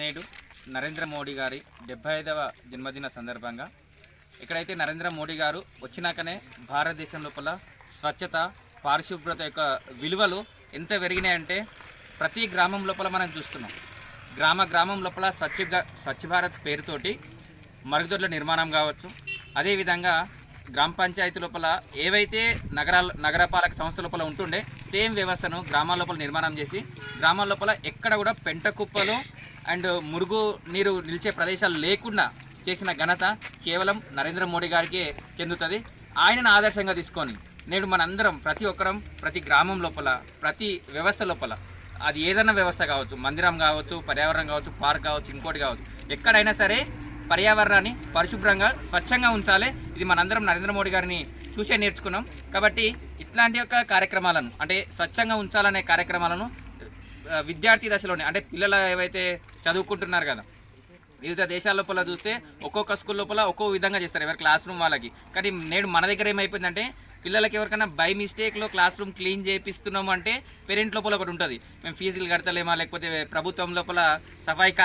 నేడు నరేంద్ర మోడీ గారి 75వ జన్మదిన సందర్భంగా ఇక్కడైతే నరేంద్ర మోడీ గారు వచ్చినాకనే భారతదేశం లోపల స్వచ్ఛత పారిశుభ్రత యొక్క విలువలు ఎంత పెరిగినాయంటే ప్రతి గ్రామం లోపల మనం చూస్తున్నాం. గ్రామం లోపల స్వచ్ఛ భారత్ పేరుతోటి మరుగుదొడ్ల నిర్మాణం కావచ్చు, అదేవిధంగా గ్రామ పంచాయతీ లోపల ఏవైతే నగరపాలక సంస్థ లోపల ఉంటుండే సేమ్ వ్యవస్థను గ్రామాల లోపల నిర్మాణం చేసి గ్రామాల లోపల ఎక్కడ కూడా పెంట కుప్పలు అండ్ మురుగు నీరు నిలిచే ప్రదేశాలు లేకుండా చేసిన ఘనత కేవలం నరేంద్ర మోడీ గారికే చెందుతుంది. ఆయనను ఆదర్శంగా తీసుకొని నేడు మనందరం ప్రతి ఒక్కరం ప్రతి గ్రామం లోపల ప్రతి వ్యవస్థ లోపల అది ఏదైనా వ్యవస్థ కావచ్చు, మందిరం కావచ్చు, పర్యావరణం కావచ్చు, పార్క్ కావచ్చు, ఇంకోటి కావచ్చు, ఎక్కడైనా సరే పర్యావరణాన్ని పరిశుభ్రంగా స్వచ్ఛంగా ఉంచాలి. ఇది మనందరం నరేంద్ర మోడీ గారిని చూసే నేర్చుకున్నాం. కాబట్టి ఇట్లాంటి యొక్క కార్యక్రమాలను అంటే స్వచ్ఛంగా ఉంచాలనే కార్యక్రమాలను విద్యార్థి దశలోనే అంటే పిల్లలు ఏవైతే చదువుకుంటున్నారు కదా, వివిధ దేశాల లోపల చూస్తే ఒక్కొక్క స్కూల్ లోపల ఒక్కో విధంగా చేస్తారు ఎవరి క్లాస్ రూమ్ వాళ్ళకి. కానీ నేడు మన దగ్గర ఏమైపోయిందంటే పిల్లలకి ఎవరికైనా బై మిస్టేక్లో క్లాస్ రూమ్ క్లీన్ చేపిస్తున్నాము అంటే పేరెంట్ లోపల ఒకటి ఉంటుంది, మేము ఫీజులు కడతలేమా, లేకపోతే ప్రభుత్వం లోపల సఫాయి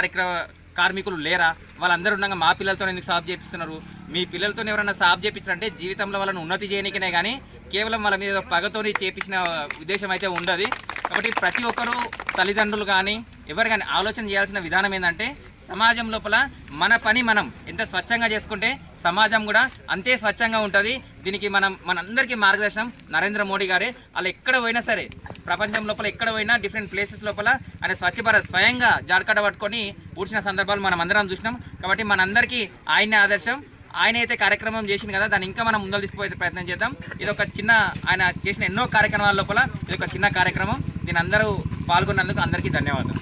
కార్మికులు లేరా, వాళ్ళందరూ ఉండగా మా పిల్లలతో ఎందుకు సాఫ్ చేపిస్తున్నారు, మీ పిల్లలతో ఎవరైనా సాఫ్ చేపించారంటే జీవితంలో వాళ్ళని ఉన్నతి చేయనికనే కానీ కేవలం వాళ్ళ మీద పగతోని చేపించిన ఉద్దేశం అయితే ఉండదు. కాబట్టి ప్రతి ఒక్కరూ తల్లిదండ్రులు కానీ ఎవరు కానీ ఆలోచన చేయాల్సిన విధానం ఏంటంటే సమాజం లోపల మన పని మనం ఎంత స్వచ్ఛంగా చేసుకుంటే సమాజం కూడా అంతే స్వచ్ఛంగా ఉంటుంది. దీనికి మనందరికీ మార్గదర్శనం నరేంద్ర మోడీ గారే. వాళ్ళు ఎక్కడ పోయినా సరే ప్రపంచం లోపల ఎక్కడ పోయినా డిఫరెంట్ ప్లేసెస్ లోపల ఆయన స్వచ్ఛ భారత్ స్వయంగా జాడకడ పట్టుకొని ఊడ్చిన సందర్భాలు మనం అందరం చూసినాం. కాబట్టి మనందరికీ ఆయనే ఆదర్శం. ఆయన అయితే కార్యక్రమం చేసింది కదా, దాన్ని ఇంకా మనం ముందలు తీసుకుపోయే ప్రయత్నం చేద్దాం. ఇది ఒక చిన్న ఆయన చేసిన ఎన్నో కార్యక్రమాల లోపల ఇది ఒక చిన్న కార్యక్రమం. దీని అందరూ పాల్గొన్నందుకు అందరికీ ధన్యవాదాలు.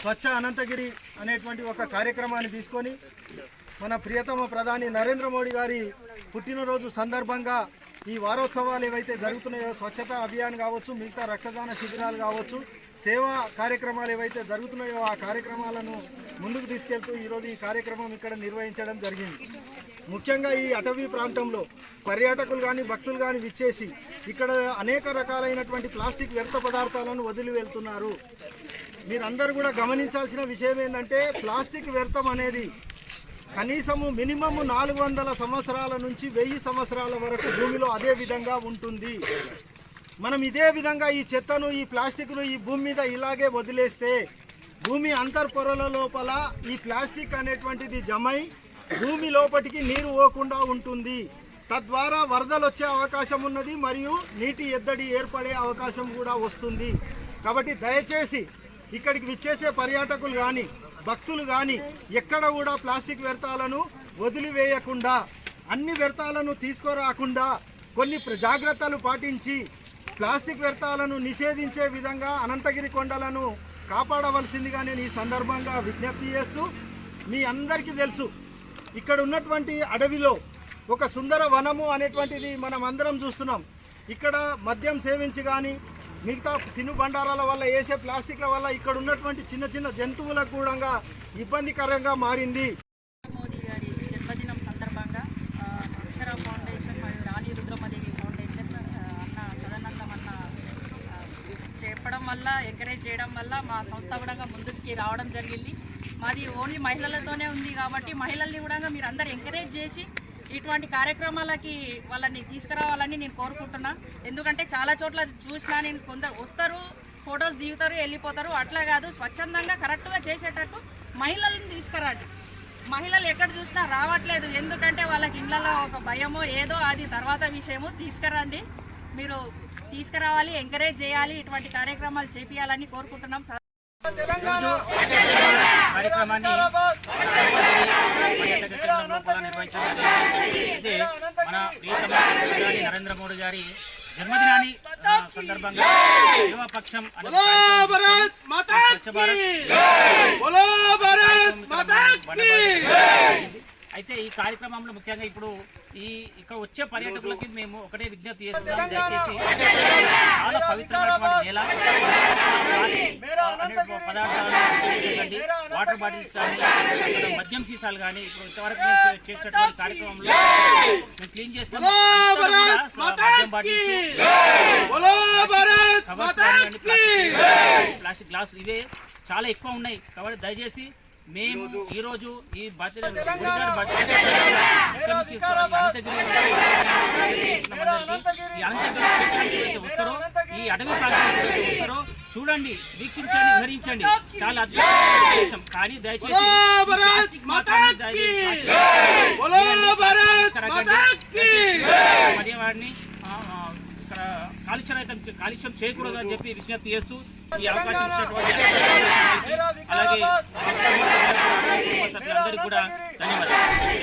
స్వచ్ఛ అనంతగిరి అనేటువంటి ఒక కార్యక్రమాన్ని తీసుకొని మన ప్రియతమ ప్రధాని నరేంద్ర మోడీ గారి పుట్టినరోజు సందర్భంగా ఈ వారోత్సవాలు ఏవైతే జరుగుతున్నాయో స్వచ్ఛతా అభియాన్ కావచ్చు, మిగతా రక్తదాన శిబిరాలు కావచ్చు, సేవా కార్యక్రమాలు ఏవైతే జరుగుతున్నాయో ఆ కార్యక్రమాలను ముందుకు తీసుకెళ్తూ ఈరోజు ఈ కార్యక్రమం ఇక్కడ నిర్వహించడం జరిగింది. ముఖ్యంగా ఈ అటవీ ప్రాంతంలో పర్యాటకులు కానీ భక్తులు కానీ విచ్చేసి ఇక్కడ అనేక రకాలైనటువంటి ప్లాస్టిక్ వ్యర్థ పదార్థాలను వదిలి వెళ్తున్నారు. మీరందరూ కూడా గమనించాల్సిన విషయం ఏంటంటే ప్లాస్టిక్ వ్యర్థం అనేది కనీసము మినిమము 400 సంవత్సరాల నుంచి 1000 సంవత్సరాల వరకు భూమిలో అదే విధంగా ఉంటుంది. మనం ఇదే విధంగా ఈ చెత్తను ఈ ప్లాస్టిక్ను ఈ భూమి మీద ఇలాగే వదిలేస్తే భూమి అంతర్పొరల లోపల ఈ ప్లాస్టిక్ అనేటువంటిది జమై భూమి లోపలికి నీరు పోకుండా ఉంటుంది. తద్వారా వరదలు వచ్చే అవకాశం ఉన్నది మరియు నీటి ఎద్దడి ఏర్పడే అవకాశం కూడా వస్తుంది. కాబట్టి దయచేసి ఇక్కడికి విచ్చేసే పర్యాటకులు కానీ భక్తులు కానీ ఎక్కడ కూడా ప్లాస్టిక్ వ్యర్థాలను వదిలివేయకుండా అన్ని వ్యర్థాలను తీసుకురాకుండా కొన్ని జాగ్రత్తలు పాటించి ప్లాస్టిక్ వ్యర్థాలను నిషేధించే విధంగా అనంతగిరి కొండలను కాపాడవలసిందిగా నేను ఈ సందర్భంగా విజ్ఞప్తి చేస్తూ, మీ అందరికీ తెలుసు ఇక్కడ ఉన్నటువంటి అడవిలో ఒక సుందర వనము అనేటువంటిది మనం అందరం చూస్తున్నాం. ఇక్కడ మద్యం సేవించి కానీ మిగతా తినుబండారాల వల్ల వేసే ప్లాస్టిక్ల వల్ల ఇక్కడ ఉన్నటువంటి చిన్న చిన్న జంతువులకు కూడా ఇబ్బందికరంగా మారింది. మోదీ గారి జన్మదినం సందర్భంగా అక్షర ఫౌండేషన్ మరియు రాణి రుద్రమదేవి ఫౌండేషన్ అన్న సదానందం అన్న చెప్పడం వల్ల ఎంకరేజ్ చేయడం వల్ల మా సంస్థ కూడా ముందుకి రావడం జరిగింది. మాది ఓన్లీ మహిళలతోనే ఉంది కాబట్టి మహిళల్ని కూడా మీరు అందరు ఎంకరేజ్ చేసి ఇటువంటి కార్యక్రమాలకి వాళ్ళని తీసుకురావాలని నేను కోరుకుంటున్నా. ఎందుకంటే చాలా చోట్ల చూసినా నేను కొందరు వస్తారు, ఫొటోస్ దిగుతారు, వెళ్ళిపోతారు. అట్లా కాదు, స్వచ్ఛందంగా కరెక్ట్గా చేసేటట్టు మహిళలను తీసుకురండి. మహిళలు ఎక్కడ చూసినా రావట్లేదు, ఎందుకంటే వాళ్ళకి ఇళ్ళలో ఒక భయమో ఏదో, అది తర్వాత విషయమో. తీసుకురండి, మీరు తీసుకురావాలి, ఎంకరేజ్ చేయాలి, ఇటువంటి కార్యక్రమాలు చేపియాలని కోరుకుంటున్నాం. కార్యక్రమాన్ని మన ప్రధాని నరేంద్ర మోడీ గారి జన్మదినాన్ని సందర్భంగా యువపక్షం స్వచ్ఛ భారత్ అయితే ఈ కార్యక్రమంలో ముఖ్యంగా ఇప్పుడు ఇక్కడ వచ్చే పర్యాటకులకి మేము ఒకటే విజ్ఞప్తి చేస్తున్నాం, దయచేసి చాలా పవిత్రమైనటువంటి నేల పదార్థాలు వాటర్ బాటిల్స్ కానీ మద్యం సీసాలు కానీ ఇప్పుడు ఇంతవరకు మేము చేసేటువంటి కార్యక్రమంలో మేము క్లీన్ చేస్తాం. మద్యం బాటిల్స్, కవర్స్ కానీ ప్లాస్టిక్ గ్లాసులు ఇవే చాలా ఎక్కువ ఉన్నాయి. కాబట్టి దయచేసి మేము ఈరోజు ఈ బర్త్డే వస్తారో ఈ అటవీ ప్రాంతానికి వస్తారో చూడండి, వీక్షించండి, ధరించండి. చాలా అద్భుతమైన దేశం. కానీ దయచేసి ప్లాస్టిక్ పర్యావరణాన్ని ఇక్కడ కాలుష్యం చేయకూడదు అని చెప్పి విజ్ఞప్తి చేస్తూ ఈ అవకాశం ఇచ్చినటువంటి అలాగే అందరికీ కూడా ధన్యవాదాలు.